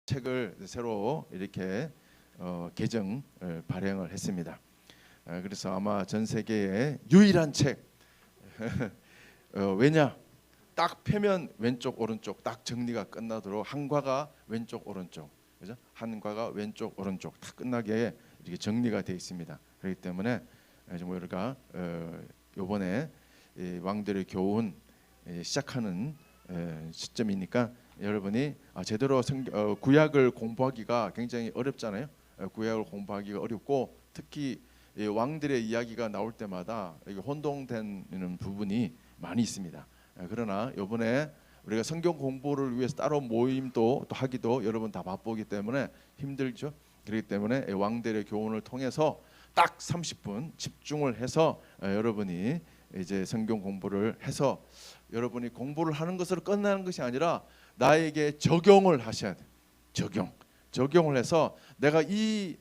책을 새로 이렇게 개정 발행을 했습니다. 그래서 아마 전 세계의 유일한 책. 왜냐? 딱 펴면 왼쪽 오른쪽 딱 정리가 끝나도록 한과가 왼쪽 오른쪽, 그죠? 한과가 왼쪽 오른쪽 다 끝나게 이렇게 정리가 되어 있습니다. 그렇기 때문에 정말 우리가 이번에 왕들의 교훈 시작하는 시점이니까 여러분이 제대로 구약을 공부하기가 굉장히 어렵잖아요. 구약을 공부하기가 어렵고 특히 왕들의 이야기가 나올 때마다 혼동되는 부분이 많이 있습니다. 그러나 이번에 우리가 성경 공부를 위해서 따로 모임도 또 하기도 여러분 다 바쁘기 때문에 힘들죠. 그렇기 때문에 왕들의 교훈을 통해서 딱 30분 집중을 해서 여러분이 이제 성경 공부를 해서 여러분이 공부를 하는 것으로 끝나는 것이 아니라 나에게 적용을 하셔야 돼요. 적용을 해서 내가 이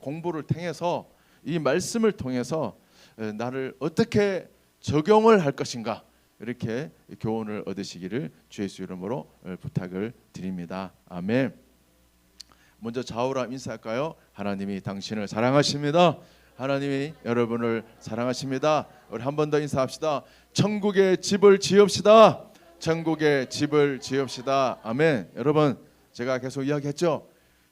공부를 통해서 이 말씀을 통해서 나를 어떻게 적용을 할 것인가 이렇게 교훈을 얻으시기를 주 예수 이름으로 부탁을 드립니다. 아멘. 먼저 좌우라 인사할까요? 하나님이 당신을 사랑하십니다. 하나님이 여러분을 사랑하십니다. 우리 한 번 더 인사합시다. 천국의 집을 지읍시다. 천국의 집을 지읍시다. 아멘. 여러분 제가 계속 이야기했죠.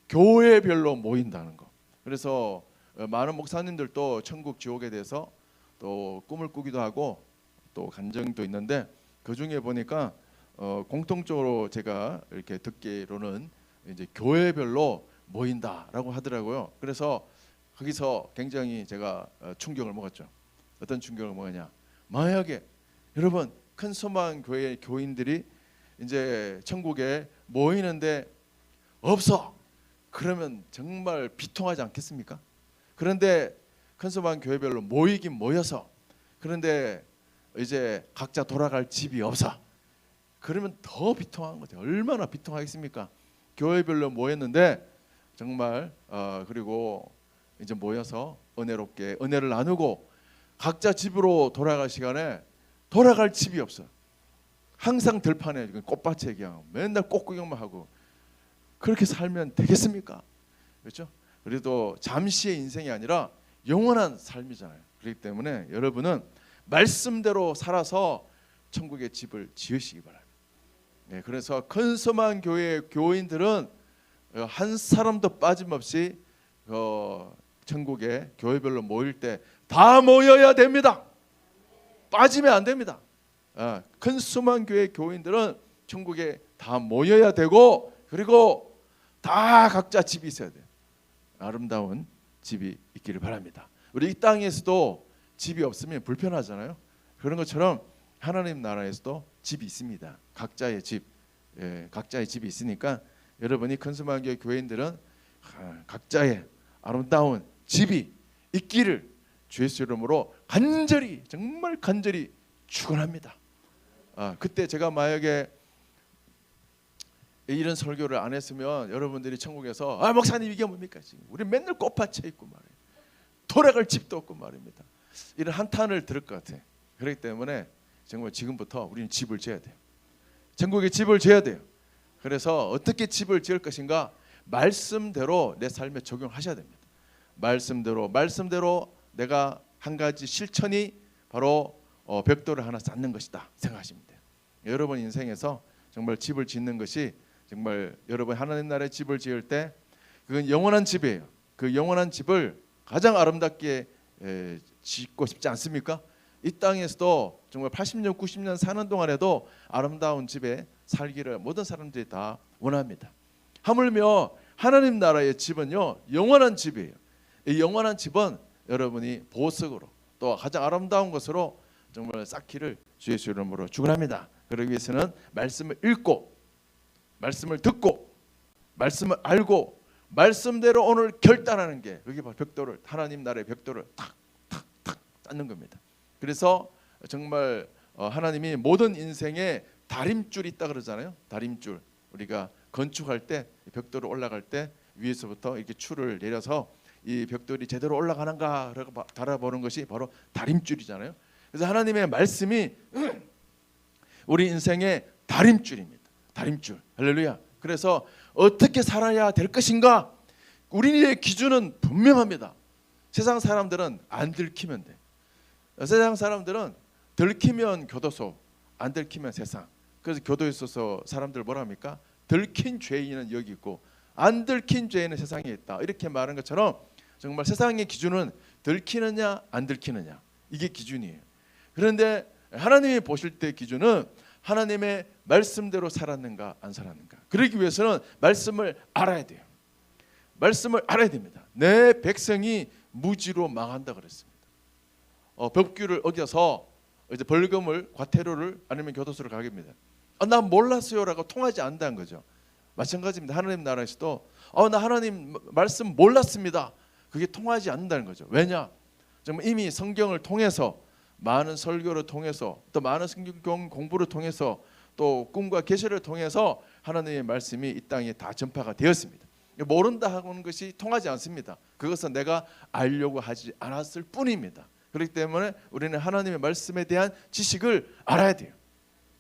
교회별로 모인다는 거. 그래서 많은 목사님들도 천국 지옥에 대해서 또 꿈을 꾸기도 하고 또 간증도 있는데 그 중에 보니까 공통적으로 제가 이렇게 듣기로는 이제 교회별로 모인다라고 하더라고요. 그래서 거기서 굉장히 제가 충격을 먹었죠. 어떤 충격을 먹었냐? 만약에 여러분 큰 소망 교회 교인들이 이제 천국에 모이는데 없어. 그러면 정말 비통하지 않겠습니까? 그런데 큰 소망 교회별로 모이긴 모여서 그런데 이제 각자 돌아갈 집이 없어. 그러면 더 비통한 거죠. 얼마나 비통하겠습니까? 교회별로 모였는데 정말 그리고 이제 모여서 은혜롭게 은혜를 나누고 각자 집으로 돌아갈 시간에 돌아갈 집이 없어. 항상 들판에 꽃밭에 그냥 맨날 꽃 구경만 하고 그렇게 살면 되겠습니까? 그렇죠? 그래도 잠시의 인생이 아니라 영원한 삶이잖아요. 그렇기 때문에 여러분은 말씀대로 살아서 천국의 집을 지으시기 바랍니다. 네, 그래서 큰 소망 교회 교인들은 한 사람도 빠짐없이 천국에 교회별로 모일 때 다 모여야 됩니다. 빠지면 안 됩니다. 큰 소망 교회 교인들은 천국에 다 모여야 되고 그리고 다 각자 집이 있어야 돼요. 아름다운 집이 있기를 바랍니다. 우리 이 땅에서도 집이 없으면 불편하잖아요. 그런 것처럼 하나님 나라에서도 집이 있습니다. 각자의 집, 각자의 집이 있으니까 여러분이 큰 소망 교회 교인들은 각자의 아름다운 집이 있기를 주 예수 이름으로 간절히 정말 간절히 축원합니다. 그때 제가 만약에 이런 설교를 안 했으면 여러분들이 천국에서 목사님 이게 뭡니까 지금 우리 맨날 꽃밭에 있고 말이에요. 돌아갈 집도 없고 말입니다. 이런 한탄을 들을 것 같아요. 그렇기 때문에 정말 지금부터 우리는 집을 지어야 돼요. 천국에 집을 지어야 돼요. 그래서 어떻게 집을 지을 것인가 말씀대로 내 삶에 적용하셔야 됩니다. 말씀대로 내가 한 가지 실천이 바로 벽돌을 하나 쌓는 것이다 생각하시면 돼요. 여러분 인생에서 정말 집을 짓는 것이 정말 여러분 하나님 나라의 집을 지을 때 그건 영원한 집이에요. 그 영원한 집을 가장 아름답게 짓고 싶지 않습니까? 이 땅에서도 정말 80년 90년 사는 동안에도 아름다운 집에 살기를 모든 사람들이 다 원합니다. 하물며 하나님 나라의 집은요 영원한 집이에요. 이 영원한 집은 여러분이 보석으로 또 가장 아름다운 것으로 정말 쌓기를 주 예수 이름으로 축원합니다. 그러기 위해서는 말씀을 읽고 말씀을 듣고 말씀을 알고 말씀대로 오늘 결단하는 게 그게 바로 벽돌을 하나님 나라의 벽돌을 탁탁탁 쌓는 겁니다. 그래서 정말 하나님이 모든 인생에 다림줄이 있다 그러잖아요. 다림줄 우리가 건축할 때 벽돌을 올라갈 때 위에서부터 이렇게 줄을 내려서 이 벽돌이 제대로 올라가는가 달아보는 것이 바로 다림줄이잖아요. 그래서 하나님의 말씀이 우리 인생의 다림줄입니다. 다림줄. 할렐루야. 그래서 어떻게 살아야 될 것인가? 우리의 기준은 분명합니다. 세상 사람들은 안 들키면 돼. 세상 사람들은 들키면 교도소, 안 들키면 세상. 그래서 교도에 있어서 사람들 뭐라 합니까? 들킨 죄인은 여기 있고 안 들킨 죄인은 세상에 있다. 이렇게 말하는 것처럼 정말 세상의 기준은 들키느냐 안 들키느냐, 이게 기준이에요. 그런데 하나님이 보실 때 기준은 하나님의 말씀대로 살았는가 안 살았는가. 그러기 위해서는 말씀을 알아야 돼요. 말씀을 알아야 됩니다. 내 백성이 무지로 망한다 그랬습니다. 법규를 어겨서 이제 벌금을, 과태료를 아니면 교도소를 가게 됩니다. 나 몰랐어요라고 통하지 않는다는 거죠. 마찬가지입니다. 하나님 나라에서도 나 하나님 말씀 몰랐습니다. 그게 통하지 않는다는 거죠. 왜냐? 정말 이미 성경을 통해서, 많은 설교를 통해서, 또 많은 성경 공부를 통해서, 또 꿈과 계시를 통해서 하나님의 말씀이 이 땅에 다 전파가 되었습니다. 모른다 하는 것이 통하지 않습니다. 그것은 내가 알려고 하지 않았을 뿐입니다. 그렇기 때문에 우리는 하나님의 말씀에 대한 지식을 알아야 돼요.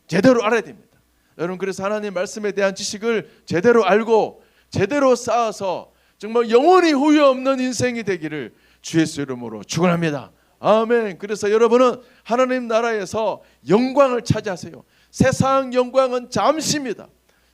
제대로 알아야 됩니다. 여러분, 그래서 하나님의 말씀에 대한 지식을 제대로 알고 제대로 쌓아서 정말 영원히 후회 없는 인생이 되기를 주 예수 이름으로 축원합니다. 아멘. 그래서 여러분은 하나님 나라에서 영광을 차지하세요. 세상 영광은 잠시입니다.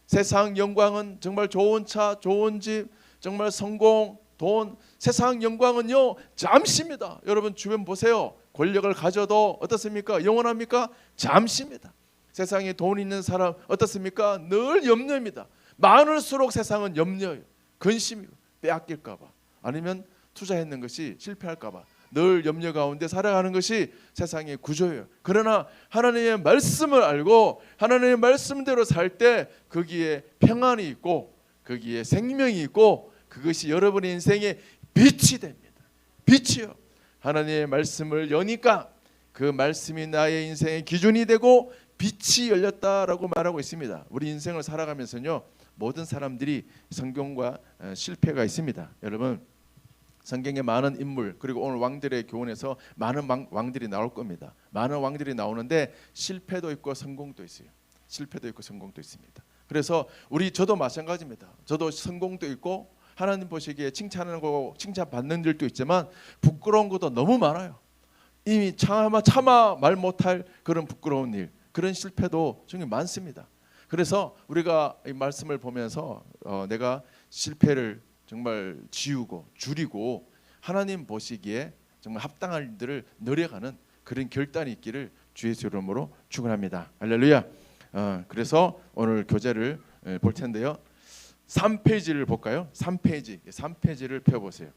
세상 영광은 정말 좋은 차, 좋은 집, 정말 성공, 돈, 세상 영광은요 잠시입니다. 여러분 주변 보세요. 권력을 가져도 어떻습니까? 영원합니까? 잠시입니다. 세상에 돈 있는 사람 어떻습니까? 늘 염려입니다. 많을수록 세상은 염려예요. 근심이고 빼앗길까 봐, 아니면 투자했는 것이 실패할까 봐 늘 염려 가운데 살아가는 것이 세상의 구조예요. 그러나 하나님의 말씀을 알고 하나님의 말씀대로 살 때 거기에 평안이 있고 거기에 생명이 있고 그것이 여러분의 인생의 빛이 됩니다. 빛이요. 하나님의 말씀을 여니까 그 말씀이 나의 인생의 기준이 되고 빛이 열렸다라고 말하고 있습니다. 우리 인생을 살아가면서요 모든 사람들이 성공과 실패가 있습니다. 여러분, 성경에 많은 인물, 그리고 오늘 왕들의 교훈에서 많은 왕들이 나올 겁니다. 많은 왕들이 나오는데 실패도 있고 성공도 있어요. 실패도 있고 성공도 있습니다. 그래서 저도 마찬가지입니다. 저도 성공도 있고 하나님 보시기에 칭찬하고 칭찬받는 일도 있지만 부끄러운 것도 너무 많아요. 이미 차마 말 못할 그런 부끄러운 일, 그런 실패도 정말 많습니다. 그래서 우리가 이 말씀을 보면서 내가 실패를 정말 지우고 줄이고 하나님 보시기에 정말 합당한 일들을 늘려가는 그런 결단이 있기를 주 예수 이름으로 축원합니다. 할렐루야. 그래서 오늘 교재를 볼 텐데요. 3페이지를 볼까요? 3페이지를 펴보세요.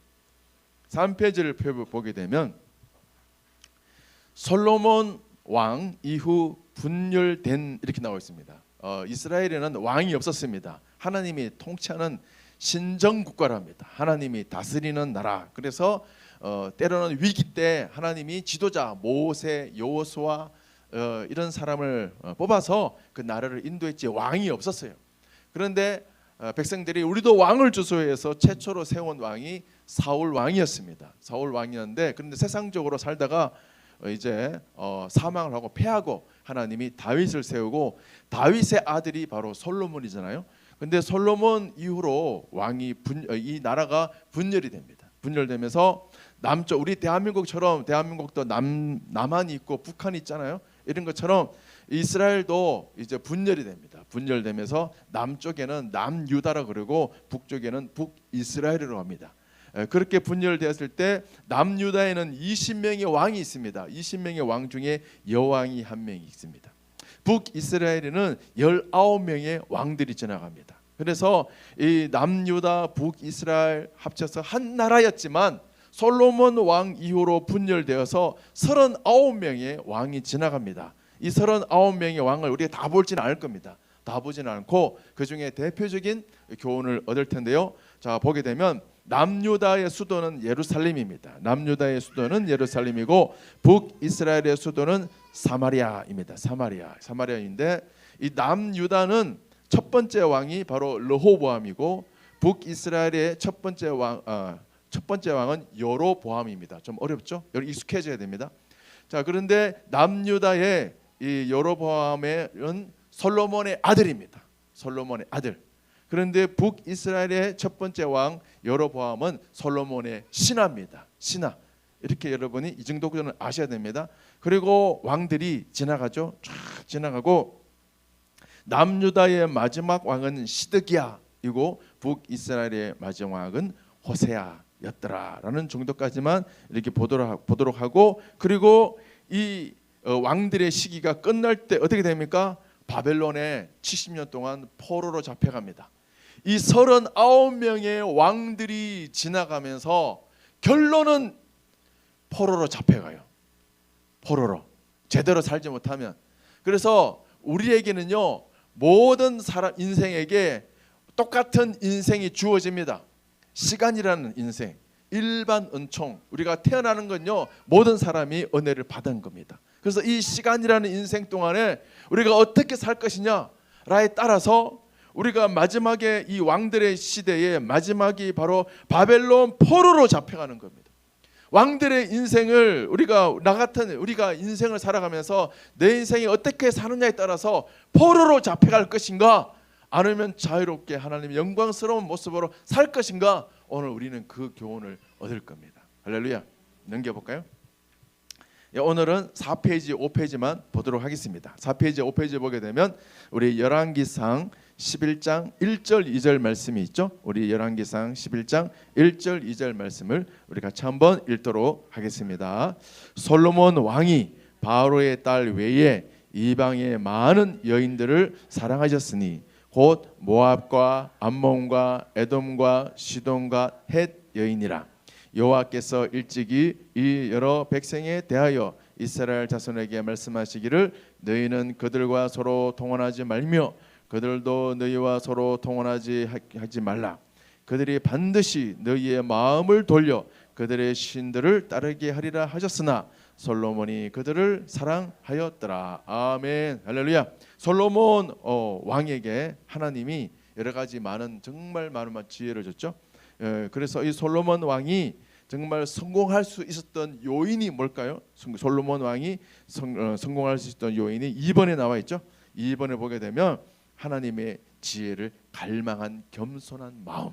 3페이지를 펴보게 되면 솔로몬 왕 이후 분열된, 이렇게 나와 있습니다. 이스라엘에는 왕이 없었습니다. 하나님이 통치하는 신정국가랍니다. 하나님이 다스리는 나라. 그래서 때로는 위기 때 하나님이 지도자 모세, 여호수아 이런 사람을 뽑아서 그 나라를 인도했지 왕이 없었어요. 그런데 백성들이 우리도 왕을 주소해서 최초로 세운 왕이 사울 왕이었습니다. 사울 왕이었는데 그런데 세상적으로 살다가 이제 사망을 하고 패하고 하나님이 다윗을 세우고 다윗의 아들이 바로 솔로몬이잖아요. 근데 솔로몬 이후로 이 나라가 분열이 됩니다. 분열되면서 남쪽, 우리 대한민국처럼 대한민국도 남한이 있고 북한이 있잖아요. 이런 것처럼 이스라엘도 이제 분열이 됩니다. 분열되면서 남쪽에는 남유다라 그러고 북쪽에는 북이스라엘이라고 합니다. 그렇게 분열되었을 때 남유다에는 20명의 왕이 있습니다. 20명의 왕 중에 여왕이 한 명이 있습니다. 북이스라엘에는 19명의 왕들이 지나갑니다. 그래서 이 남유다, 북이스라엘 합쳐서 한 나라였지만 솔로몬 왕 이후로 분열되어서 39명의 왕이 지나갑니다. 이 39명의 왕을 우리가 다 보지는 않을 겁니다. 다 보지는 않고 그 중에 대표적인 교훈을 얻을 텐데요. 자, 보게 되면 남유다의 수도는 예루살렘입니다. 남유다의 수도는 예루살렘이고 북이스라엘의 수도는 사마리아입니다. 사마리아인데 이 남유다는 첫 번째 왕이 바로 르호보암이고 북이스라엘의 첫 번째 왕은 여로보암입니다. 좀 어렵죠? 여기 익숙해져야 됩니다. 자, 그런데 남유다의 이 여로보암은 솔로몬의 아들입니다. 솔로몬의 아들. 그런데 북이스라엘의 첫 번째 왕 여로보암은 솔로몬의 신하입니다. 신하. 이렇게 여러분이 이 정도는 아셔야 됩니다. 그리고 왕들이 지나가죠. 쫙 지나가고 남유다의 마지막 왕은 시드기야이고 북이스라엘의 마지막 왕은 호세아였더라라는 정도까지만 이렇게 보도록 하고, 그리고 이 왕들의 시기가 끝날 때 어떻게 됩니까? 바벨론에 70년 동안 포로로 잡혀갑니다. 이 39명의 왕들이 지나가면서 결론은 포로로 잡혀가요. 포로로 제대로 살지 못하면. 그래서 우리에게는요, 모든 사람 인생에게 똑같은 인생이 주어집니다. 시간이라는 인생, 일반 은총, 우리가 태어나는 건요 모든 사람이 은혜를 받은 겁니다. 그래서 이 시간이라는 인생 동안에 우리가 어떻게 살 것이냐라에 따라서 우리가 마지막에 이 왕들의 시대의 마지막이 바로 바벨론 포로로 잡혀가는 겁니다. 왕들의 인생을 우리가 인생을 살아가면서 내 인생이 어떻게 사느냐에 따라서 포로로 잡혀갈 것인가, 아니면 자유롭게 하나님의 영광스러운 모습으로 살 것인가, 오늘 우리는 그 교훈을 얻을 겁니다. 할렐루야. 넘겨볼까요? 오늘은 4페이지 5페이지만 보도록 하겠습니다. 4페이지 5페이지 보게 되면 우리 열왕기상 11장 1절 2절 말씀이 있죠. 우리 열왕기상 11장 1절 2절 말씀을 우리 같이 한번 읽도록 하겠습니다. 솔로몬 왕이 바로의 딸 외에 이방의 많은 여인들을 사랑하셨으니 곧 모압과 암몬과 에돔과 시돈과 헷 여인이라. 여호와께서 일찍이 이 여러 백성에 대하여 이스라엘 자손에게 말씀하시기를 너희는 그들과 서로 통혼하지 말며 그들도 너희와 서로 통혼하지 하지 말라. 그들이 반드시 너희의 마음을 돌려 그들의 신들을 따르게 하리라 하셨으나 솔로몬이 그들을 사랑하였더라. 아멘. 할렐루야. 솔로몬 왕에게 하나님이 여러 가지 정말 많은 지혜를 줬죠. 그래서 이 솔로몬 왕이 정말 성공할 수 있었던 요인이 뭘까요? 솔로몬 왕이 성공할 수 있었던 요인이 2번에 나와 있죠. 2번에 보게 되면 하나님의 지혜를 갈망한 겸손한 마음.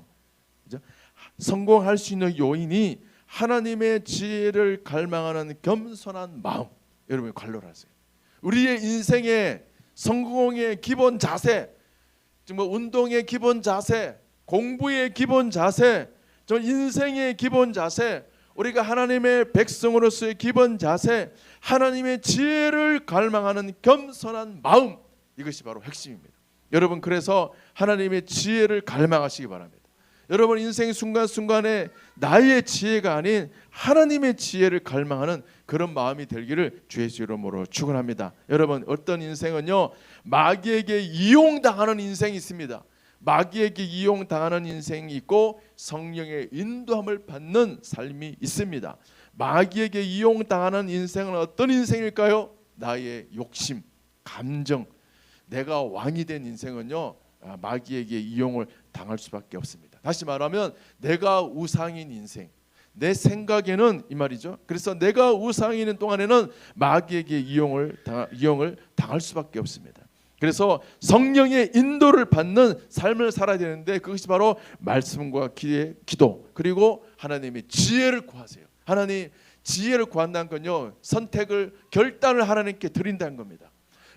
그죠? 성공할 수 있는 요인이 하나님의 지혜를 갈망하는 겸손한 마음. 여러분이 관로를 하세요. 우리의 인생의 성공의 기본 자세, 정말 운동의 기본 자세, 공부의 기본 자세, 저 인생의 기본 자세, 우리가 하나님의 백성으로서의 기본 자세, 하나님의 지혜를 갈망하는 겸손한 마음, 이것이 바로 핵심입니다. 여러분, 그래서 하나님의 지혜를 갈망하시기 바랍니다. 여러분 인생 순간순간에 나의 지혜가 아닌 하나님의 지혜를 갈망하는 그런 마음이 되기를 주의 이름으로 축원합니다. 여러분, 어떤 인생은요 마귀에게 이용당하는 인생이 있습니다. 마귀에게 이용당하는 인생이 있고 성령의 인도함을 받는 삶이 있습니다. 마귀에게 이용당하는 인생은 어떤 인생일까요? 나의 욕심, 감정, 내가 왕이 된 인생은요 마귀에게 이용을 당할 수밖에 없습니다. 다시 말하면 내가 우상인 인생, 내 생각에는 이 말이죠. 그래서 내가 우상인 동안에는 마귀에게 이용을 당할 수밖에 없습니다. 그래서 성령의 인도를 받는 삶을 살아야 되는데 그것이 바로 말씀과 기도, 그리고 하나님의 지혜를 구하세요. 하나님 지혜를 구한다는 건요 선택을, 결단을 하나님께 드린다는 겁니다.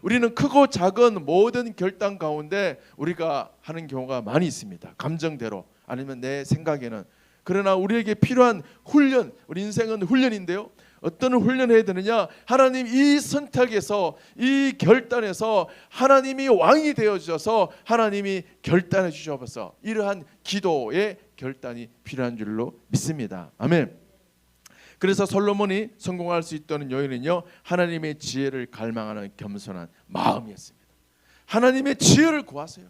우리는 크고 작은 모든 결단 가운데 우리가 하는 경우가 많이 있습니다. 감정대로, 아니면 내 생각에는. 그러나 우리에게 필요한 훈련, 우리 인생은 훈련인데요, 어떤 훈련을 해야 되느냐? 하나님 이 선택에서, 이 결단에서 하나님이 왕이 되어주셔서 하나님이 결단해 주셔서 이러한 기도의 결단이 필요한 줄로 믿습니다. 아멘. 그래서 솔로몬이 성공할 수 있다는 요인은요 하나님의 지혜를 갈망하는 겸손한 마음이었습니다. 하나님의 지혜를 구하세요.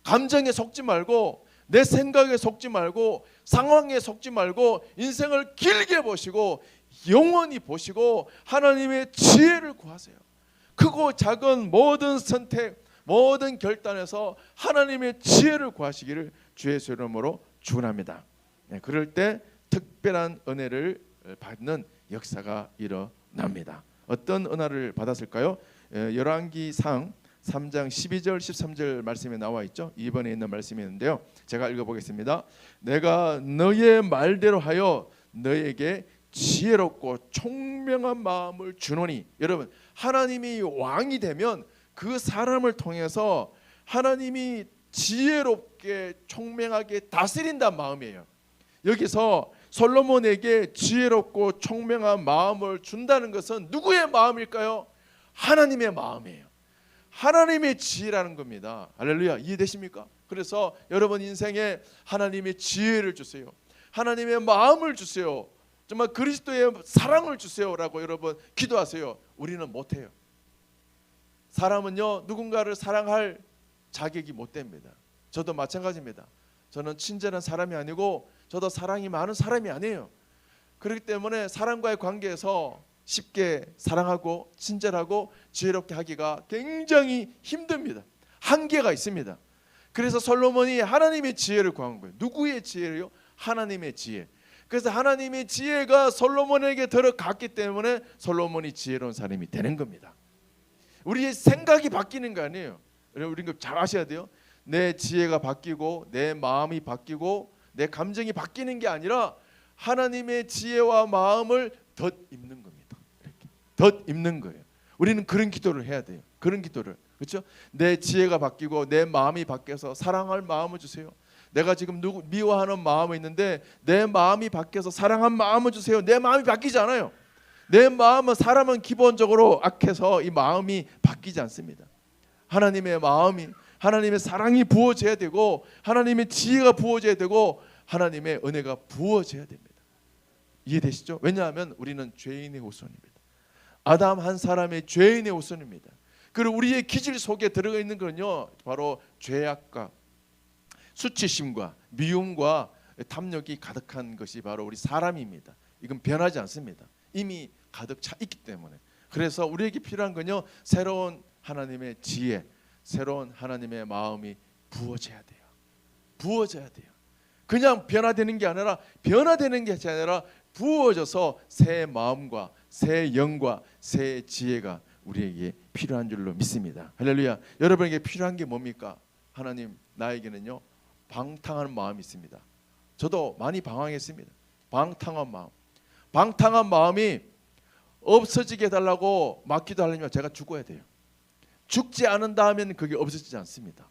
감정에 속지 말고, 내 생각에 속지 말고, 상황에 속지 말고, 인생을 길게 보시고 영원히 보시고 하나님의 지혜를 구하세요. 크고 작은 모든 선택, 모든 결단에서 하나님의 지혜를 구하시기를 주의 이름으로 축원합니다. 그럴 때 특별한 은혜를 받는 역사가 일어납니다. 어떤 은혜를 받았을까요? 열왕기상 3장 12절 13절 말씀에 나와 있죠. 2번에 있는 말씀이 있는데요. 제가 읽어보겠습니다. 내가 너의 말대로 하여 너에게 지혜롭고 총명한 마음을 주노니. 여러분, 하나님이 왕이 되면 그 사람을 통해서 하나님이 지혜롭게 총명하게 다스린다는 마음이에요. 여기서 솔로몬에게 지혜롭고 총명한 마음을 준다는 것은 누구의 마음일까요? 하나님의 마음이에요. 하나님의 지혜라는 겁니다. 할렐루야, 이해되십니까? 그래서 여러분 인생에 하나님의 지혜를 주세요. 하나님의 마음을 주세요. 정말 그리스도의 사랑을 주세요라고 여러분 기도하세요. 우리는 못해요. 사람은요, 누군가를 사랑할 자격이 못 됩니다. 저도 마찬가지입니다. 저는 친절한 사람이 아니고 저도 사랑이 많은 사람이 아니에요. 그렇기 때문에 사람과의 관계에서 쉽게 사랑하고 친절하고 지혜롭게 하기가 굉장히 힘듭니다. 한계가 있습니다. 그래서 솔로몬이 하나님의 지혜를 구한 거예요. 누구의 지혜를요? 하나님의 지혜. 그래서 하나님의 지혜가 솔로몬에게 들어갔기 때문에 솔로몬이 지혜로운 사람이 되는 겁니다. 우리의 생각이 바뀌는 거 아니에요. 우리는 잘 아셔야 돼요. 내 지혜가 바뀌고 내 마음이 바뀌고 내 감정이 바뀌는 게 아니라 하나님의 지혜와 마음을 덧입는 겁니다. 이렇게 덧입는 거예요. 우리는 그런 기도를 해야 돼요. 그런 기도를, 그렇죠? 내 지혜가 바뀌고 내 마음이 바뀌어서 사랑할 마음을 주세요. 내가 지금 누구 미워하는 마음이 있는데 내 마음이 바뀌어서 사랑한 마음을 주세요. 내 마음이 바뀌지 않아요. 내 마음은, 사람은 기본적으로 악해서 이 마음이 바뀌지 않습니다. 하나님의 마음이, 하나님의 사랑이 부어져야 되고 하나님의 지혜가 부어져야 되고 하나님의 은혜가 부어져야 됩니다. 이해되시죠? 왜냐하면 우리는 죄인의 후손입니다. 아담 한 사람의 죄인의 후손입니다. 그리고 우리의 기질 속에 들어가 있는 건요, 바로 죄악과 수치심과 미움과 탐욕이 가득한 것이 바로 우리 사람입니다. 이건 변하지 않습니다. 이미 가득 차 있기 때문에. 그래서 우리에게 필요한 건요, 새로운 하나님의 지혜, 새로운 하나님의 마음이 부어져야 돼요. 부어져야 돼요. 그냥 변화되는 게 아니라 부어져서 새 마음과 새 영과 새 지혜가 우리에게 필요한 줄로 믿습니다. 할렐루야. 여러분에게 필요한 게 뭡니까? 하나님, 나에게는요 방탕한 마음이 있습니다. 저도 많이 방황했습니다. 방탕한 마음. 방탕한 마음이 없어지게 해달라고 막 기도하려면 제가 죽어야 돼요. 죽지 않은다 하면 그게 없어지지 않습니다.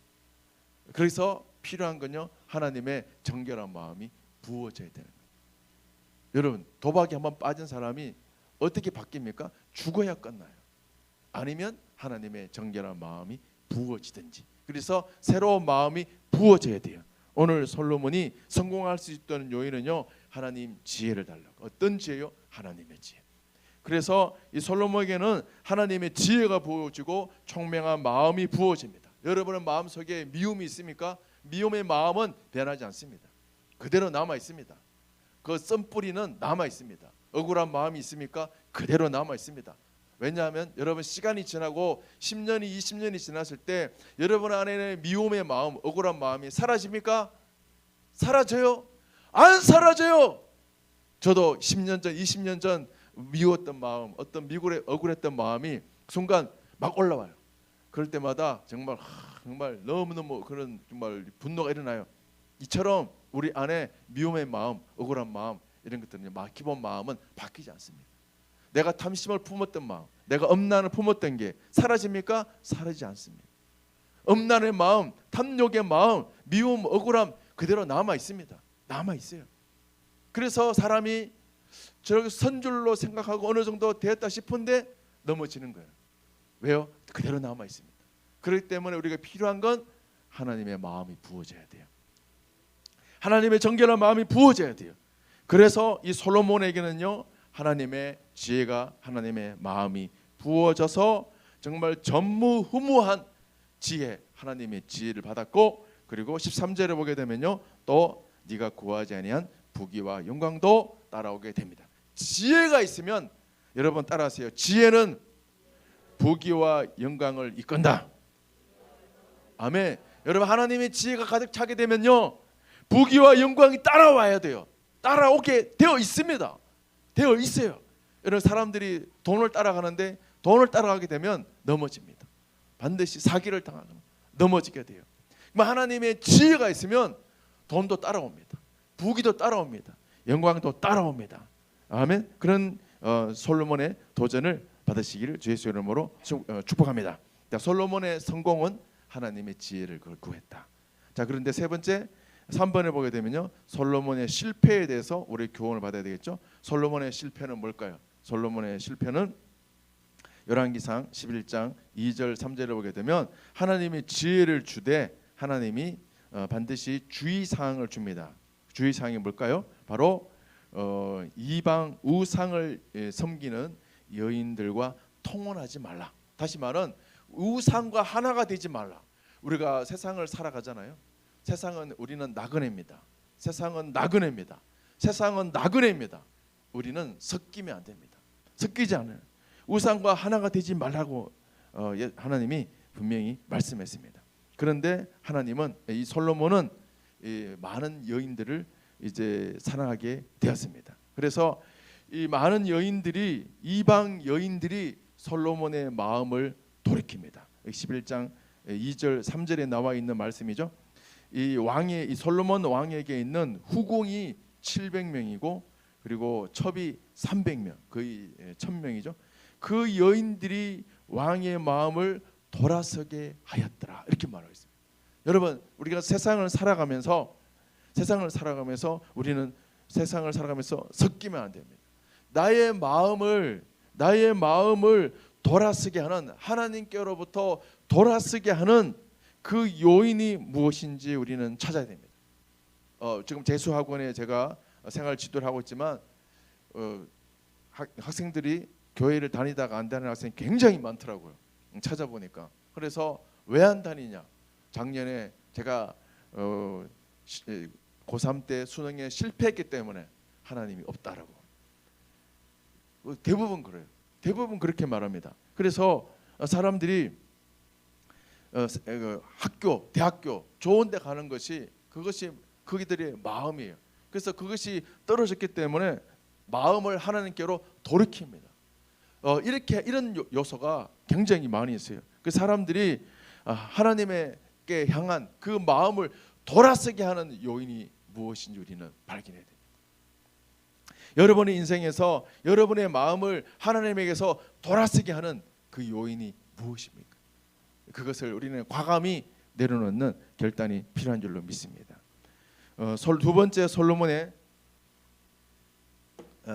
그래서 필요한 건요, 하나님의 정결한 마음이 부어져야 되는 거예요. 여러분, 도박에 한번 빠진 사람이 어떻게 바뀝니까? 죽어야 끝나요. 아니면 하나님의 정결한 마음이 부어지든지. 그래서 새로운 마음이 부어져야 돼요. 오늘 솔로몬이 성공할 수 있다는 요인은요, 하나님 지혜를 달라고. 어떤 지혜요? 하나님의 지혜. 그래서 이 솔로몬에게는 하나님의 지혜가 부어지고 총명한 마음이 부어집니다. 여러분의 마음속에 미움이 있습니까? 미움의 마음은 변하지 않습니다. 그대로 남아 있습니다. 그 썬뿌리는 남아 있습니다. 억울한 마음이 있습니까? 그대로 남아 있습니다. 왜냐하면 여러분, 시간이 지나고 10년이 20년이 지났을 때 여러분 안에는 미움의 마음, 억울한 마음이 사라집니까? 사라져요? 안 사라져요. 저도 10년 전, 20년 전 미웠던 마음, 어떤 억울했던 마음이 순간 막 올라와요. 그럴 때마다 정말 너무너무 그런 정말 분노가 일어나요. 이처럼 우리 안에 미움의 마음, 억울한 마음, 이런 것들은 기본 마음은 바뀌지 않습니다. 내가 탐심을 품었던 마음, 내가 엄난을 품었던 게 사라집니까? 사라지지 않습니다. 엄난의 마음, 탐욕의 마음, 미움, 억울함 그대로 남아 있습니다. 남아 있어요. 그래서 사람이 저렇게 선줄로 생각하고 어느 정도 되었다 싶은데 넘어지는 거예요. 왜요? 그대로 남아 있습니다. 그렇기 때문에 우리가 필요한 건 하나님의 마음이 부어져야 돼요. 하나님의 정결한 마음이 부어져야 돼요. 그래서 이 솔로몬에게는요, 하나님의 지혜가, 하나님의 마음이 부어져서 정말 전무후무한 지혜, 하나님의 지혜를 받았고, 그리고 13절에 보게 되면요, 또 네가 구하지 아니한 부귀와 영광도 따라오게 됩니다. 지혜가 있으면, 여러분 따라하세요. 지혜는 부귀와 영광을 이끈다. 아멘. 여러분, 하나님의 지혜가 가득 차게 되면요, 부귀와 영광이 따라와야 돼요. 따라오게 되어 있습니다. 되어 있어요. 여러분, 사람들이 돈을 따라가는데 돈을 따라가게 되면 넘어집니다. 반드시 사기를 당하거나 넘어지게 돼요. 하나님의 지혜가 있으면 돈도 따라옵니다. 부귀도 따라옵니다. 영광도 따라옵니다. 아멘. 그런 솔로몬의 도전을 받으시기를 주 예수의 이름으로 축복합니다. 자, 솔로몬의 성공은 하나님의 지혜를 구했다. 자, 그런데 세 번째 3번을 보게 되면요, 솔로몬의 실패에 대해서 우리 교훈을 받아야 되겠죠. 솔로몬의 실패는 뭘까요? 솔로몬의 실패는 열왕기상 11장 2절 3절을 보게 되면 하나님이 지혜를 주되 하나님이 반드시 주의사항을 줍니다. 주의사항이 뭘까요? 바로 이방 우상을 섬기는 여인들과 통혼하지 말라. 다시 말은 우상과 하나가 되지 말라. 우리가 세상을 살아가잖아요. 세상은 우리는 나그네입니다. 세상은 나그네입니다. 세상은 나그네입니다. 우리는 섞이면 안 됩니다. 섞이지 않아요. 우상과 하나가 되지 말라고 하나님이 분명히 말씀했습니다. 그런데 하나님은 이 솔로몬은 많은 여인들을 이제 사랑하게 되었습니다. 그래서 이 많은 여인들이 이방 여인들이 솔로몬의 마음을 돌이킵니다. 11장 2절 3절에 나와 있는 말씀이죠. 이 솔로몬 왕에게 있는 후궁이 700명이고 그리고 첩이 300명, 거의 1000명이죠. 그 여인들이 왕의 마음을 돌아서게 하였더라. 이렇게 말하고 있습니다. 여러분, 우리가 세상을 살아가면서 우리는 세상을 살아가면서 섞이면 안 됩니다. 나의 마음을 돌아서게 하는, 하나님께로부터 돌아서게 하는 그 요인이 무엇인지 우리는 찾아야 됩니다. 지금 재수학원에 제가 생활 지도를 하고 있지만 학생들이 교회를 다니다가 안 다니는 학생이 굉장히 많더라고요. 찾아보니까. 그래서 왜 안 다니냐? 작년에 제가 고3 때 수능에 실패했기 때문에 하나님이 없다라고. 대부분 그래요. 대부분 그렇게 말합니다. 그래서 사람들이 학교, 대학교 좋은 데 가는 것이 그것이 그들의 마음이에요. 그래서 그것이 떨어졌기 때문에 마음을 하나님께로 돌이킵니다. 이런 요소가 굉장히 많이 있어요. 그 사람들이 하나님께 향한 그 마음을 돌아서게 하는 요인이 무엇인지 우리는 발견해야 됩니다. 여러분의 인생에서 여러분의 마음을 하나님에게서 돌아서게 하는 그 요인이 무엇입니까? 그것을 우리는 과감히 내려놓는 결단이 필요한 줄로 믿습니다. 두 번째 솔로몬의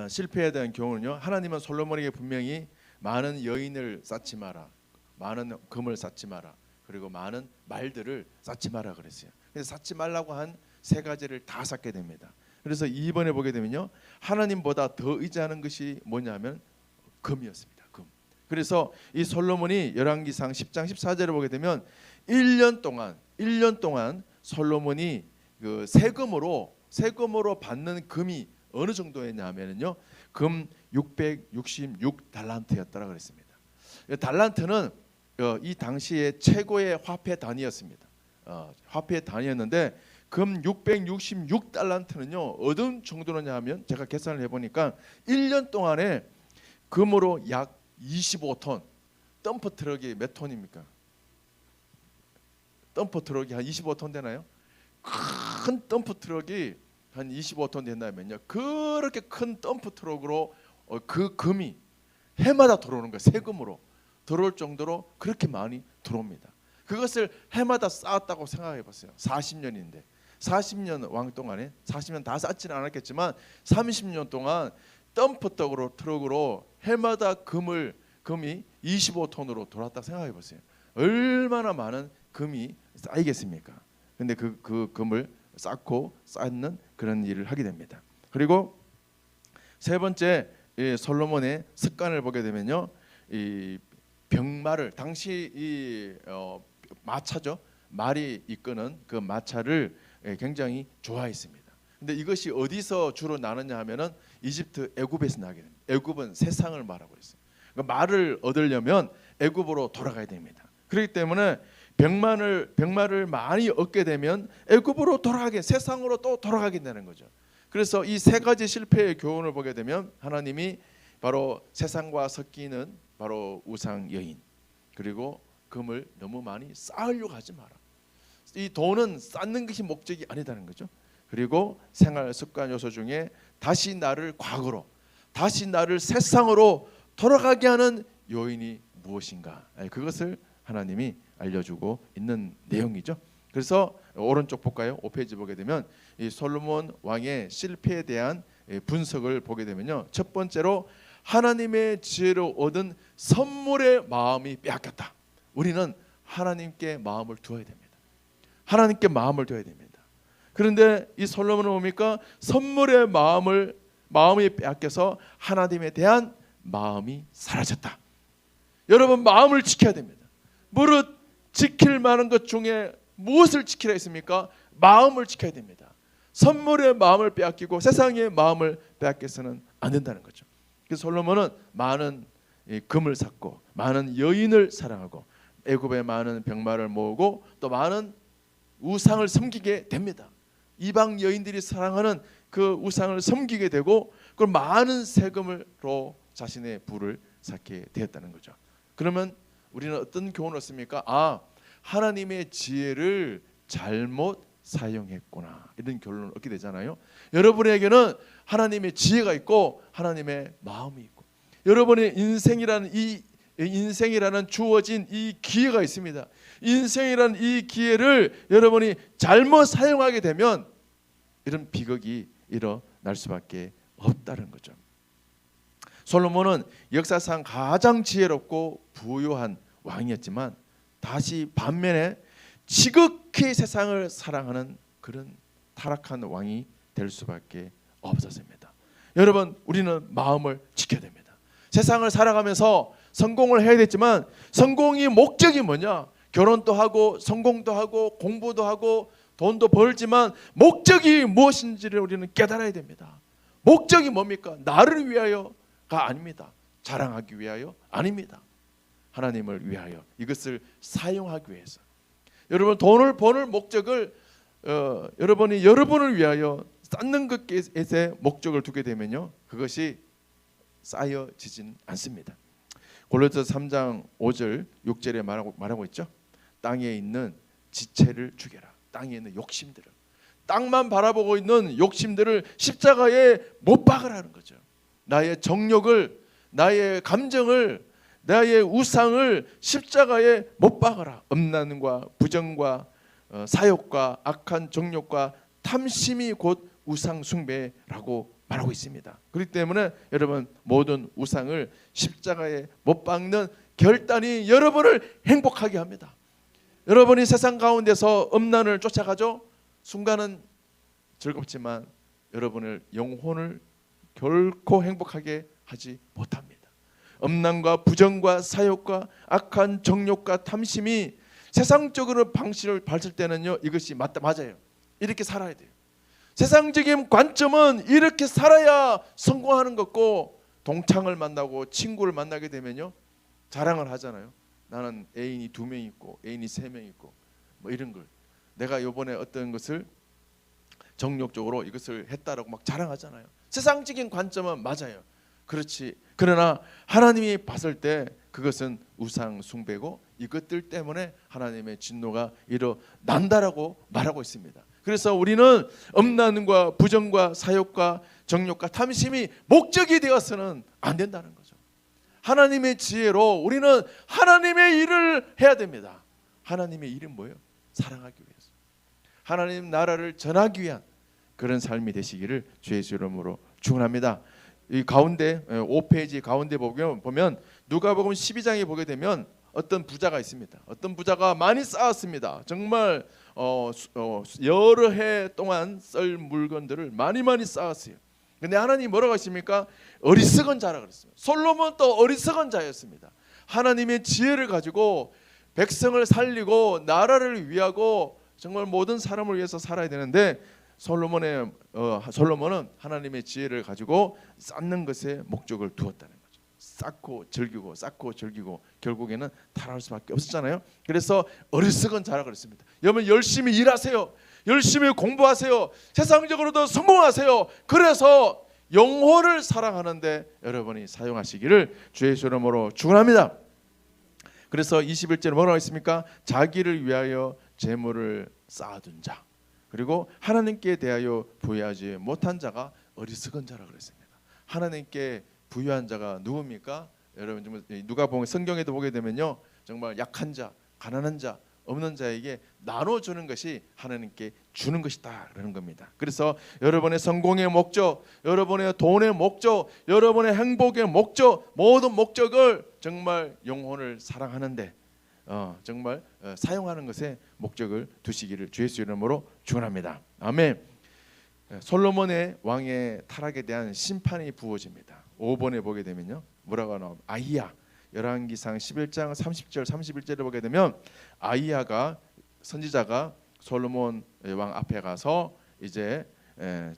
실패에 대한 경우는요, 하나님은 솔로몬에게 분명히 많은 여인을 쌓지 마라, 많은 금을 쌓지 마라, 그리고 많은 말들을 쌓지 마라 그랬어요. 그래서 쌓지 말라고 한 세 가지를 다 쌓게 됩니다. 그래서 2번에 보게 되면요, 하나님보다 더 의지하는 것이 뭐냐면 금이었습니다. 금. 그래서 이 솔로몬이 열왕기상 10장 14절을 보게 되면 1년 동안 솔로몬이 그 세금으로 받는 금이 어느 정도였냐면요, 금 666달란트였다라 그랬습니다. 달란트는 이 당시의 최고의 화폐 단위였습니다. 화폐 단위였는데 금 666달란트는요 어떤 정도냐 하면 제가 계산을 해보니까 1년 동안에 금으로 약 25톤, 덤프 트럭이 몇 톤입니까? 덤프 트럭이 한 25톤 되나요? 큰 덤프 트럭이 한 25톤 된다면요, 그렇게 큰 덤프 트럭으로 그 금이 해마다 들어오는 거예요. 세금으로 들어올 정도로 그렇게 많이 들어옵니다. 그것을 해마다 쌓았다고 생각해 봤어요. 40년인데 40년 왕 동안에 40년 다 쌓지는 않았겠지만 30년 동안 덤프 트럭으로 해마다 금이 25톤으로 돌았다 생각해 보세요. 얼마나 많은 금이 쌓이겠습니까? 근데 그 금을 쌓는 그런 일을 하게 됩니다. 그리고 세 번째, 솔로몬의 습관을 보게 되면요, 이 병마를, 당시 마차죠, 말이 이끄는 그 마차를 굉장히 좋아했습니다. 근데 이것이 어디서 주로 나느냐 하면은 이집트 애굽에서 나게 됩니다. 애굽은 세상을 말하고 있어요. 그러니까 말을 얻으려면 애굽으로 돌아가야 됩니다. 그렇기 때문에 병마를 많이 얻게 되면 애굽으로 세상으로 또 돌아가게 되는 거죠. 그래서 이 세 가지 실패의 교훈을 보게 되면 하나님이 바로 세상과 섞이는 바로 우상 여인, 그리고 금을 너무 많이 쌓으려고 하지 마라. 이 돈은 쌓는 것이 목적이 아니다는 거죠. 그리고 생활 습관 요소 중에 다시 나를 과거로, 다시 나를 세상으로 돌아가게 하는 요인이 무엇인가, 그것을 하나님이 알려주고 있는 내용이죠. 그래서 오른쪽 볼까요? 5페이지 보게 되면 이 솔로몬 왕의 실패에 대한 분석을 보게 되면요, 첫 번째로 하나님의 지혜로 얻은 선물의 마음이 빼앗겼다. 우리는 하나님께 마음을 두어야 됩니다. 하나님께 마음을 둬야 됩니다. 그런데 이 솔로몬은 뭡니까? 선물의 마음이 빼앗겨서 하나님에 대한 마음이 사라졌다. 여러분, 마음을 지켜야 됩니다. 무릇 지킬 만한 것 중에 무엇을 지키라 했습니까? 마음을 지켜야 됩니다. 선물의 마음을 빼앗기고 세상의 마음을 빼앗겨서는 안 된다는 거죠. 그래서 솔로몬은 많은 금을 샀고 많은 여인을 사랑하고 애굽에 많은 병마를 모으고 또 많은 우상을 섬기게 됩니다. 이방 여인들이 사랑하는 그 우상을 섬기게 되고 그 많은 세금으로 자신의 부를 쌓게 되었다는 거죠. 그러면 우리는 어떤 교훈을 얻습니까? 하나님의 지혜를 잘못 사용했구나, 이런 결론을 얻게 되잖아요. 여러분에게는 하나님의 지혜가 있고 하나님의 마음이 있고, 여러분의 인생이라는 주어진 이 기회가 있습니다. 인생이라는 이 기회를 여러분이 잘못 사용하게 되면 이런 비극이 일어날 수밖에 없다는 거죠. 솔로몬은 역사상 가장 지혜롭고 부유한 왕이었지만 다시 반면에 지극히 세상을 사랑하는 그런 타락한 왕이 될 수밖에 없었습니다. 여러분, 우리는 마음을 지켜야 됩니다. 세상을 살아가면서 성공을 해야 되지만 성공의 목적이 뭐냐? 결혼도 하고 성공도 하고 공부도 하고 돈도 벌지만 목적이 무엇인지를 우리는 깨달아야 됩니다. 목적이 뭡니까? 나를 위하여가 아닙니다. 자랑하기 위하여 아닙니다. 하나님을 위하여, 이것을 사용하기 위해서. 여러분, 돈을 버는 목적을 여러분이 여러분을 위하여 쌓는 것에 목적을 두게 되면요, 그것이 쌓여지진 않습니다. 골로새서 3장 5절 6절에 말하고 있죠. 땅에 있는 지체를 죽여라. 땅에 있는 욕심들을, 땅만 바라보고 있는 욕심들을 십자가에 못 박으라는 거죠. 나의 정욕을, 나의 감정을, 나의 우상을 십자가에 못 박아라. 음란과 부정과 사욕과 악한 정욕과 탐심이 곧 우상 숭배라고 말하고 있습니다. 그렇기 때문에 여러분, 모든 우상을 십자가에 못 박는 결단이 여러분을 행복하게 합니다. 여러분이 세상 가운데서 음란을 쫓아가죠. 순간은 즐겁지만 여러분의 영혼을 결코 행복하게 하지 못합니다. 음란과 부정과 사욕과 악한 정욕과 탐심이 세상적으로 방식을 봤을 때는요, 이것이 맞아요. 이렇게 살아야 돼요. 세상적인 관점은 이렇게 살아야 성공하는 것고, 동창을 만나고 친구를 만나게 되면요, 자랑을 하잖아요. 나는 애인이 2명 있고 애인이 3명 있고 뭐 이런 걸, 내가 이번에 어떤 것을 정욕적으로 이것을 했다라고 막 자랑하잖아요. 세상적인 관점은 맞아요. 그렇지. 그러나 하나님이 봤을 때 그것은 우상 숭배고 이것들 때문에 하나님의 진노가 일어난다라고 말하고 있습니다. 그래서 우리는 음란과 부정과 사욕과 정욕과 탐심이 목적이 되어서는 안 된다는 거죠. 하나님의 지혜로 우리는 하나님의 일을 해야 됩니다. 하나님의 일은 뭐예요? 사랑하기 위해서, 하나님 나라를 전하기 위한 그런 삶이 되시기를 주의 이름으로 축원합니다. 이 가운데 5페이지 가운데 보면 누가복음 12장에 보게 되면 어떤 부자가 있습니다. 어떤 부자가 많이 쌓았습니다. 정말 여러 해 동안 쓸 물건들을 많이 쌓았어요. 근데 하나님 뭐라고 하십니까? 어리석은 자라 그랬습니다. 솔로몬도 어리석은 자였습니다. 하나님의 지혜를 가지고 백성을 살리고 나라를 위하고 정말 모든 사람을 위해서 살아야 되는데 솔로몬은 하나님의 지혜를 가지고 쌓는 것에 목적을 두었다는 거죠. 쌓고 즐기고 결국에는 타락할 수밖에 없었잖아요. 그래서 어리석은 자라 그랬습니다. 여러분, 열심히 일하세요. 열심히 공부하세요. 세상적으로도 성공하세요. 그래서 영혼을 사랑하는데 여러분이 사용하시기를 주의 이름으로 축원합니다. 그래서 21절에 뭐라고 했습니까? 자기를 위하여 재물을 쌓아둔 자, 그리고 하나님께 대하여 부여하지 못한 자가 어리석은 자라 그랬습니다. 하나님께 부여한 자가 누굽니까? 여러분 누가 보면 성경에도 보게 되면요, 정말 약한 자, 가난한 자, 없는 자에게 나눠주는 것이 하나님께 주는 것이다 라는 겁니다. 그래서 여러분의 성공의 목적, 여러분의 돈의 목적, 여러분의 행복의 목적, 모든 목적을 정말 영혼을 사랑하는데 정말 사용하는 것에 목적을 두시기를 주 예수 이름으로 축원합니다. 아멘. 솔로몬의 왕의 타락에 대한 심판이 부어집니다. 5번에 보게 되면요, 뭐라고 나옵니까? 아히야, 열왕기상 11장 30절 31절에 보게 되면 아히야가 선지자가 솔로몬 왕 앞에 가서 이제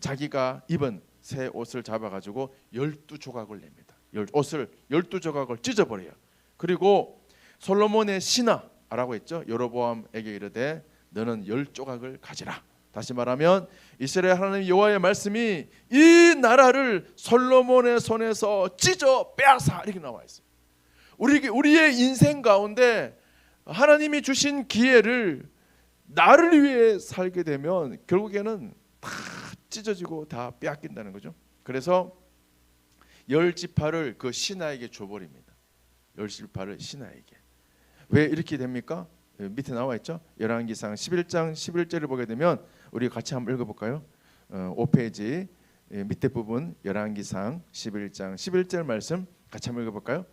자기가 입은 새 옷을 잡아가지고 12조각을 냅니다. 옷을 12조각을 찢어버려요. 그리고 솔로몬의 신하라고 했죠. 여로보암에게 이르되 너는 10조각을 가지라. 다시 말하면 이스라엘 하나님 여호와의 말씀이 이 나라를 솔로몬의 손에서 찢어 빼앗아 이렇게 나와 있어요. 우리의 인생 가운데 하나님이 주신 기회를 나를 위해 살게 되면 결국에는 다 찢어지고 다 빼앗긴다는 거죠. 그래서 10지파를 그 신하에게 줘버립니다. 10지파를 신하에게. 왜 이렇게 됩니까? 밑에 나와 있죠. 열왕기상 11장 11절을 보게 되면 우리 같이 한번 읽어볼까요? 5페이지 밑에 부분 열왕기상 11장 11절 말씀 같이 한번 읽어볼까요?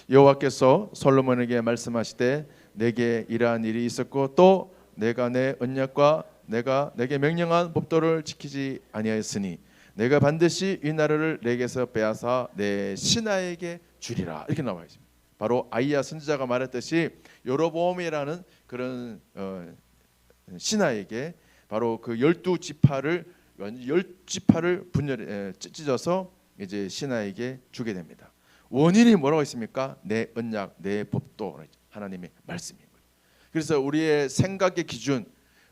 여호와께서 솔로몬에게 말씀하시되 내게 이러한 일이 있었고 또 내가 내 언약과 내가 내게 명령한 법도를 지키지 아니하였으니 내가 반드시 이 나라를 내게서 빼앗아 내 신하에게 주리라 이렇게 나와 있습니다. 바로 아히야 선지자가 말했듯이 여로보암이라는 그런 신하에게 바로 그 12지파를 10지파를 분열 찢어서 이제 신하에게 주게 됩니다. 원인이 뭐라고 있습니까? 내 언약, 내 법도 하나님의 말씀입니다. 그래서 우리의 생각의 기준,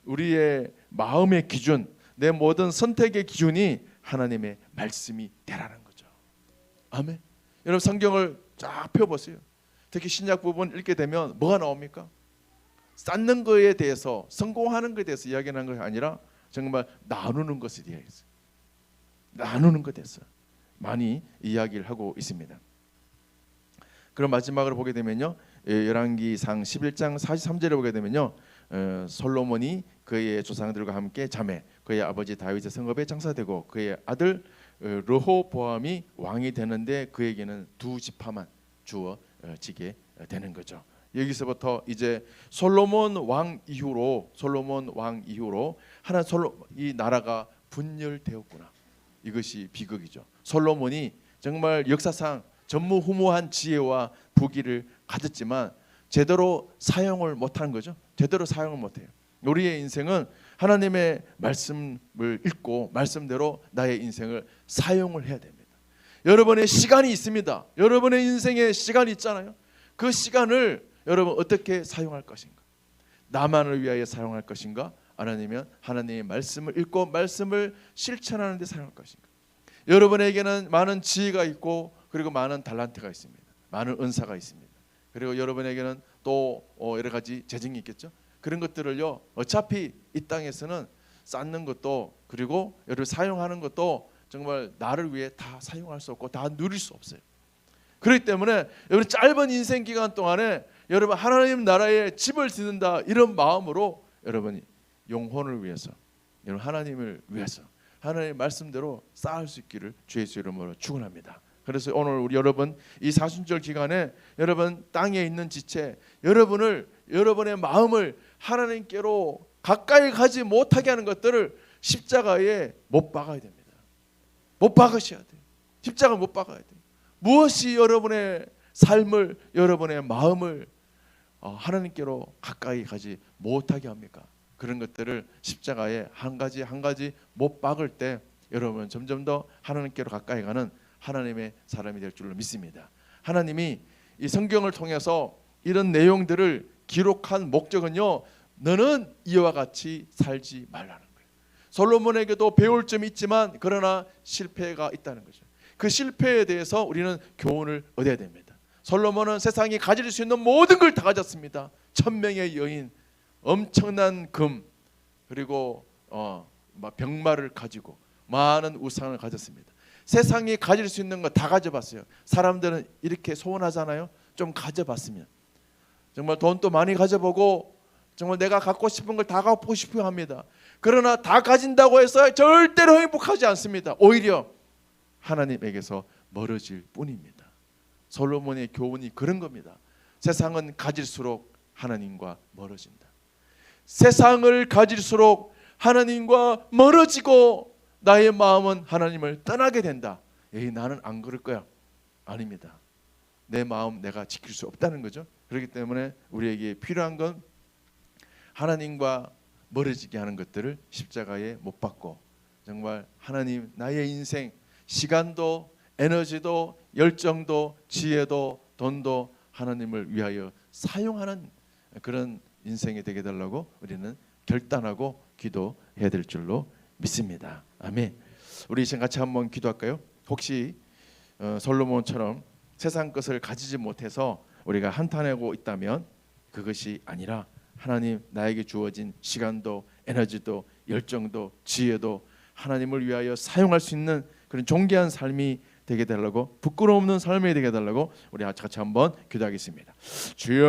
우리의 마음의 기준, 내 모든 선택의 기준이 하나님의 말씀이 되라는 거죠. 아멘. 여러분 성경을 쫙 펴보세요. 특히 신약 부분 읽게 되면 뭐가 나옵니까? 쌓는 거에 대해서, 성공하는 것에 대해서 이야기하는 것이 아니라 정말 나누는 것에 대해서, 나누는 것에 대해서 많이 이야기를 하고 있습니다. 그럼 마지막으로 보게 되면요, 열왕기상 11장 43절에 보게 되면요, 솔로몬이 그의 조상들과 함께 자매 그의 아버지 다윗의 성읍에 장사되고 그의 아들 르호보암이 왕이 되는데 그에게는 2지파만 주어지게 되는 거죠. 여기서부터 이제 솔로몬 왕 이후로 이 나라가 분열되었구나. 이것이 비극이죠. 솔로몬이 정말 역사상 전무후무한 지혜와 부귀를 가졌지만 제대로 사용을 못하는 거죠. 제대로 사용을 못해요. 우리의 인생은 하나님의 말씀을 읽고 말씀대로 나의 인생을 사용을 해야 됩니다. 여러분의 시간이 있습니다. 여러분의 인생에 시간이 있잖아요. 그 시간을 여러분 어떻게 사용할 것인가? 나만을 위하여 사용할 것인가? 아니면 하나님의 말씀을 읽고 말씀을 실천하는 데 사용할 것인가? 여러분에게는 많은 지혜가 있고 그리고 많은 달란트가 있습니다. 많은 은사가 있습니다. 그리고 여러분에게는 또 여러 가지 재능이 있겠죠. 그런 것들을요, 어차피 이 땅에서는 쌓는 것도 그리고 여러분 사용하는 것도 정말 나를 위해 다 사용할 수 없고 다 누릴 수 없어요. 그렇기 때문에 여러분 짧은 인생 기간 동안에 여러분 하나님 나라에 집을 짓는다 이런 마음으로 여러분이 영혼을 위해서, 여러분 하나님을 위해서 하나님의 말씀대로 쌓을 수 있기를 주 예수 이름으로 축원합니다. 그래서 오늘 우리 여러분 이 사순절 기간에 여러분 땅에 있는 지체, 여러분의 마음을 하나님께로 가까이 가지 못하게 하는 것들을 십자가에 못 박아야 됩니다. 못 박으셔야 돼요. 십자가 못 박아야 돼요. 무엇이 여러분의 삶을, 여러분의 마음을 하나님께로 가까이 가지 못하게 합니까? 그런 것들을 십자가에 한 가지 못 박을 때 여러분은 점점 더 하나님께로 가까이 가는 하나님의 사람이 될 줄로 믿습니다. 하나님이 이 성경을 통해서 이런 내용들을 기록한 목적은요, 너는 이와 같이 살지 말라는 거예요. 솔로몬에게도 배울 점이 있지만 그러나 실패가 있다는 거죠. 그 실패에 대해서 우리는 교훈을 얻어야 됩니다. 솔로몬은 세상이 가질 수 있는 모든 걸 다 가졌습니다. 1000명의 여인, 엄청난 금, 그리고 병마를 가지고 많은 우상을 가졌습니다. 세상이 가질 수 있는 거 다 가져봤어요. 사람들은 이렇게 소원하잖아요. 좀 가져봤으면. 정말 돈도 많이 가져보고 정말 내가 갖고 싶은 걸 다 갖고 싶어 합니다. 그러나 다 가진다고 해서 절대로 행복하지 않습니다. 오히려 하나님에게서 멀어질 뿐입니다. 솔로몬의 교훈이 그런 겁니다. 세상은 가질수록 하나님과 멀어진다. 세상을 가질수록 하나님과 멀어지고 나의 마음은 하나님을 떠나게 된다. 에이, 나는 안 그럴 거야. 아닙니다. 내 마음 내가 지킬 수 없다는 거죠. 그렇기 때문에 우리에게 필요한 건 하나님과 멀어지게 하는 것들을 십자가에 못 박고 정말 하나님, 나의 인생, 시간도 에너지도 열정도 지혜도 돈도 하나님을 위하여 사용하는 그런 인생이 되게 달라고 우리는 결단하고 기도해야 될 줄로 믿습니다. 아멘. 우리 이제 같이 한번 기도할까요? 혹시 솔로몬처럼 세상 것을 가지지 못해서 우리가 한탄하고 있다면 그것이 아니라 하나님, 나에게 주어진 시간도 에너지도 열정도 지혜도 하나님을 위하여 사용할 수 있는 그런 존귀한 삶이 되게 달라고, 부끄러움 없는 삶이 되게 달라고 우리 같이 한번 기도하겠습니다. 주여